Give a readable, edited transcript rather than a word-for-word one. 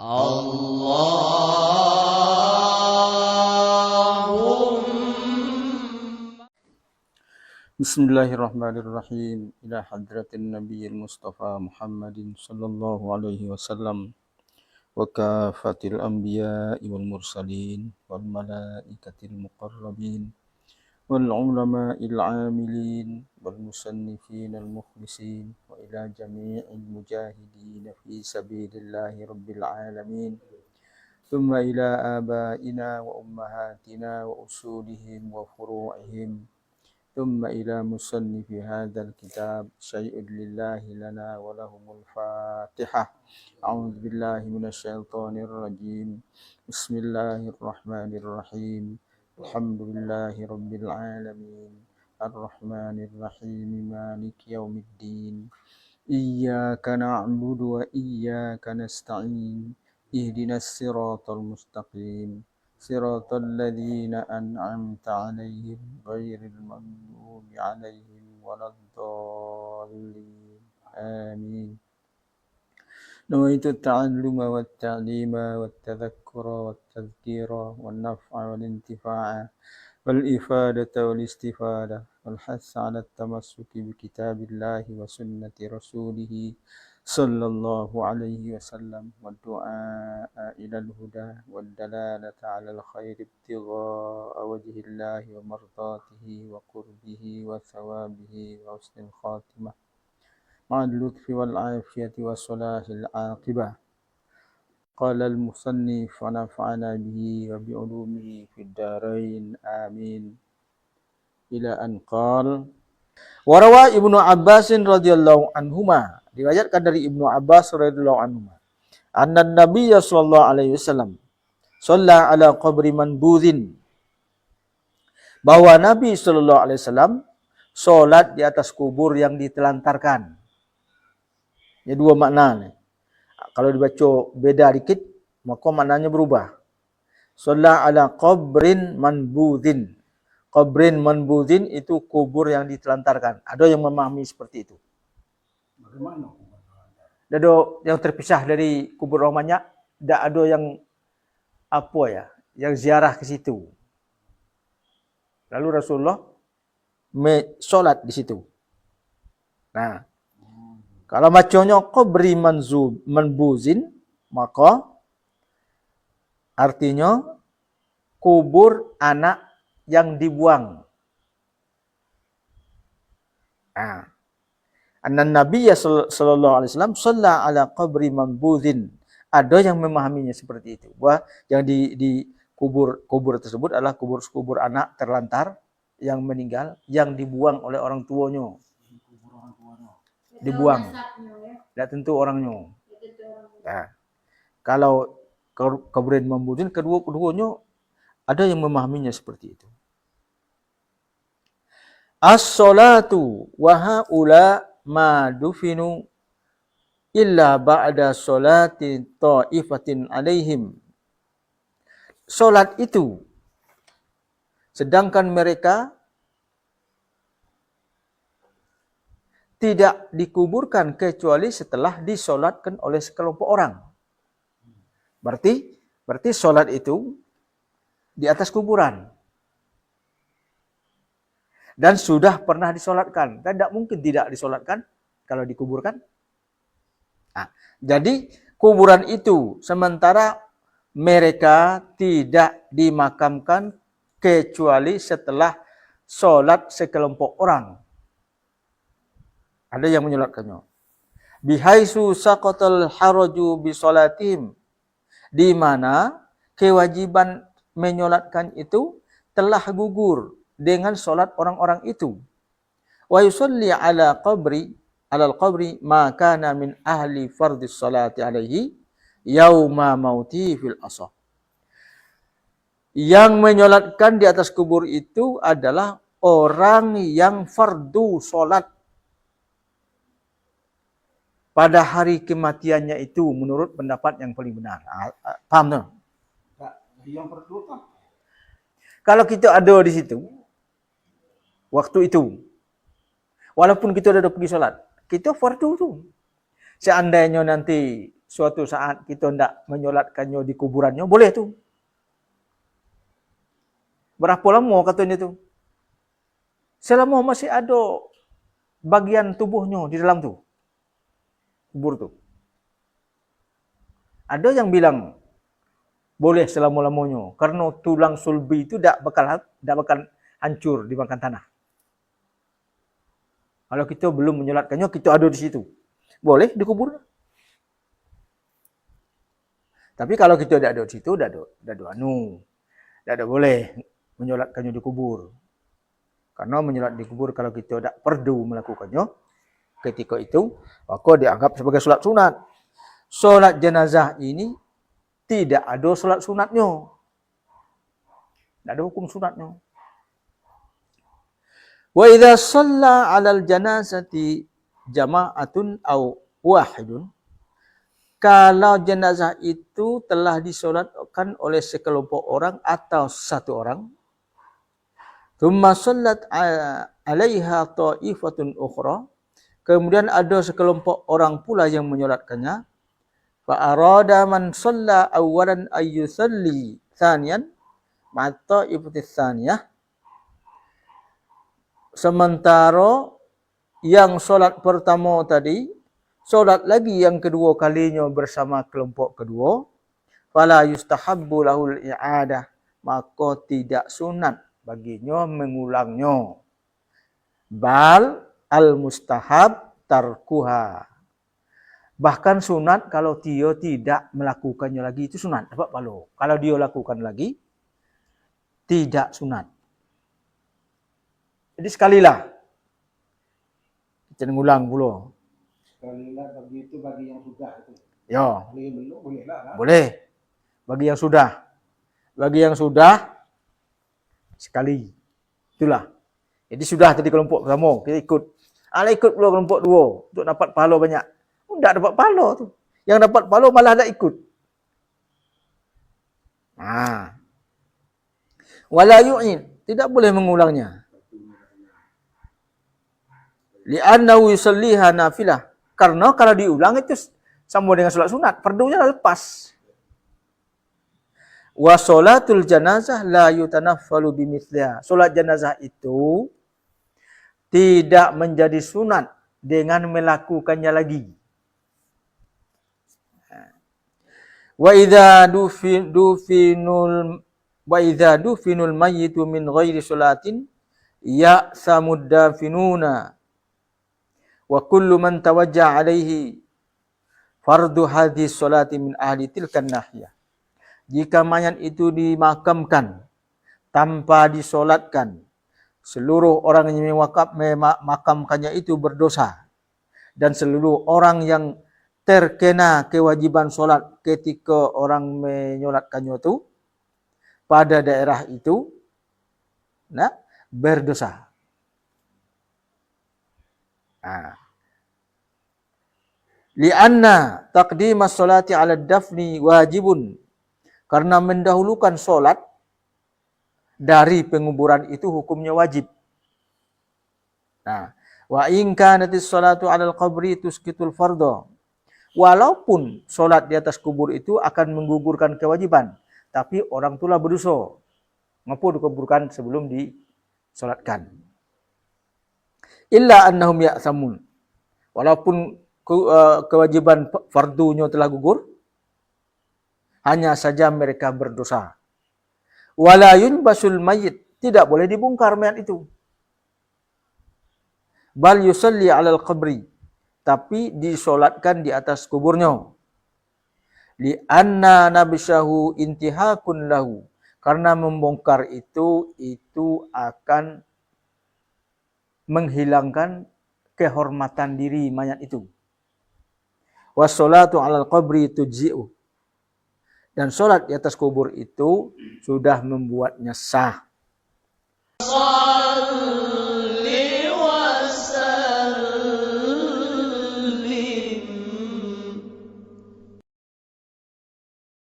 Bismillahirrahmanirrahim. Ila hadratin Nabiyil Mustafa Muhammadin sallallahu alaihi wasallam wa kafatil anbiya'i wal mursalin wal malaikatil muqarrabin wal ulama'il 'amilin wal musannifin al mukhlisin wa ila jami'il mujahidin fi sabilillahi rabbil alamin. Thumma ila abaina wa ummahatina wa usulihim wa furu'ihim. ثم إلى مصنف هذا الكتاب شيء لله لنا ولهم الفاتحة. أعوذ بالله من الشيطان الرجيم. بسم الله الرحمن الرحيم. الحمد لله رب العالمين الرحمن الرحيم مالك يوم الدين إياك نعبد وإياك نستعين اهدنا الصراط المستقيم صراط الذين أنعمت عليهم غير المغضوب عليهم ولا الضالين آمين. نويت التعلم والتعليم والتذكر والتذكير والنفع والانتفاع والإفادة والاستفادة والحث على التمسك بكتاب الله وسنة رسوله صلى الله عليه وسلم والدعاء إلى الهدى والدلالة على الخير ابتغاء وجه الله ومرضاته وقربه وثوابه وحسن الخاتمة مع اللطف والعافية وصلاح العاقبة. قال المصنف ونفعنا به وبعلومه في الدارين آمين. إلى أن قال وروى ابن عباس رضي الله عنهما, diriwayatkan dari Ibnu Abbas radhiyallahu anhu, anna Nabiy sallallahu alaihi wasallam shalla ala qabri manbudhin, bahwa Nabi sallallahu alaihi wasallam salat di atas kubur yang ditelantarkan. Ya, dua makna nih. Kalau dibaca beda dikit, maka maknanya berubah. Shalla ala qabrin manbudhin. Qabrin manbudhin itu kubur yang ditelantarkan. Ada yang memahami seperti itu. Bagaimana? Ada yang terpisah dari kubur orang banyak, tidak ada yang apa ya, yang ziarah ke situ. Lalu Rasulullah solat di situ. Nah, kalau bacanya qabri manbuzin, maka artinya kubur anak yang dibuang. Nah, anna Nabiy sallallahu alaihi wasallam shalla ala qabri manbuzin. Ada yang memahaminya seperti itu. Bahwa yang di kubur tersebut adalah kubur anak terlantar yang meninggal, yang dibuang oleh orang tuanya. Dibuang. Tidak tentu orangnya. Nah, kalau qabrin manbuzin, keduanya ada yang memahaminya seperti itu. As-salatu wa haula ma dufinu illa ba'da salati ta'ifatin alaihim. Salat itu, sedangkan mereka tidak dikuburkan kecuali setelah disolatkan oleh sekelompok orang. Berarti salat itu di atas kuburan. Dan sudah pernah disolatkan. Dan tidak mungkin tidak disolatkan kalau dikuburkan. Nah, jadi kuburan itu sementara mereka tidak dimakamkan kecuali setelah solat sekelompok orang. Ada yang menyolatkannya. Bihaisu saqatal haraju bisolatihim, di mana kewajiban menyolatkan itu telah gugur dengan solat orang-orang itu. Wa yusalli ala al-qabri ma kana min ahli fardhis salati alaihi yauma mauti fil asah. Yang menyolatkan di atas kubur itu adalah orang yang fardu solat pada hari kematiannya itu, menurut pendapat yang paling benar. Paham tak? Yang fardu kan? Kalau kita ada di situ waktu itu, walaupun kita sudah pergi solat, kita fardu tu. Seandainya nanti suatu saat kita hendak menyolatkannya di kuburannya, boleh tu. Berapa lama katanya tu? Selama masih ada bagian tubuhnya di dalam tu, kubur tu. Ada yang bilang boleh selama-lamanya karena tulang sulbi itu tak bakal hancur dimakan tanah. Kalau kita belum menyolatkannya, kita ada di situ, boleh dikubur. Tapi kalau kita tidak ada di situ, tidak ada boleh menyolatkannya di kubur. Karena menyolat di kubur kalau kita tidak perlu melakukannya ketika itu, maka dianggap sebagai solat sunat. Solat jenazah ini tidak ada solat sunatnya. Tidak ada hukum sunatnya. Wa idza shalla 'alal janazati jama'atun aw wahidun, kalau jenazah itu telah disolatkan oleh sekelompok orang atau satu orang, thumma shallat 'alaiha ta'ifatun ukhra, kemudian ada sekelompok orang pula yang menyolatkannya, fa arada man shalla awwalan ayyusalli tsaniyan ma ta'ifatis tsaniyah, sementara yang solat pertama tadi, solat lagi yang kedua kalinya bersama kelompok kedua, fala yustahabbu lahul i'adah, maka tidak sunat baginya mengulangnya. Bal al-mustahab tarkuha. Bahkan sunat kalau dia tidak melakukannya lagi, itu sunat, dapat pahala. Kalau dia lakukan lagi, tidak sunat. Jadi sekalilah. Kita ngulang pula. Sekalilah bagi itu bagi yang sudah itu. Ya. Kalau yang belum bolehlah. Boleh. Bagi yang sudah. Bagi yang sudah sekali. Itulah. Jadi sudah tadi kelompok pertama, kita ikut. Ikut pula kelompok dua untuk dapat pahala banyak. Tak dapat pahala tu. Yang dapat pahala malah tak ikut. Wala yu'id, tidak boleh mengulangnya. Li'annahu yusalliha nafilah. Karena kalau diulang itu sama dengan solat sunat, fardunya lepas. Wa sholatul janazah la yutanaffalu bimithliha. Solat jenazah itu tidak menjadi sunat dengan melakukannya lagi. Wa idza dufinul mayyitu min ghairi sholatin ya'samud dafinuna wa kullu man tawajjaha alaihi fardu hadhihi sholati min ahli tilkan nahiyah. Jika mayat itu dimakamkan tanpa disolatkan, seluruh orang yang memakamkannya itu berdosa, dan seluruh orang yang terkena kewajiban solat ketika orang menyolatkannya itu pada daerah itu, berdosa. Lianna taqdimas sholati ala dafni wajibun, karena mendahulukan solat dari penguburan itu hukumnya wajib. Wa in kanatis sholatu ala al-qabri tusqitul fardha, walaupun solat di atas kubur itu akan menggugurkan kewajiban, tapi orang itulah berdosa. Ngapa dikuburkan sebelum disolatkan? Illa annahum ya'samun. Walaupun kewajiban fardunya telah gugur, hanya saja mereka berdosa. Wala yunbasul mayyit, tidak boleh dibongkar mayat itu. Bal yusalli 'alal qabri, tapi disolatkan di atas kuburnya. Li anna nabshahu intihakun lahu, karena membongkar itu akan menghilangkan kehormatan diri mayat itu. Wassalatu 'alal qabri tujzi'u, dan solat di atas kubur itu sudah membuatnya sah.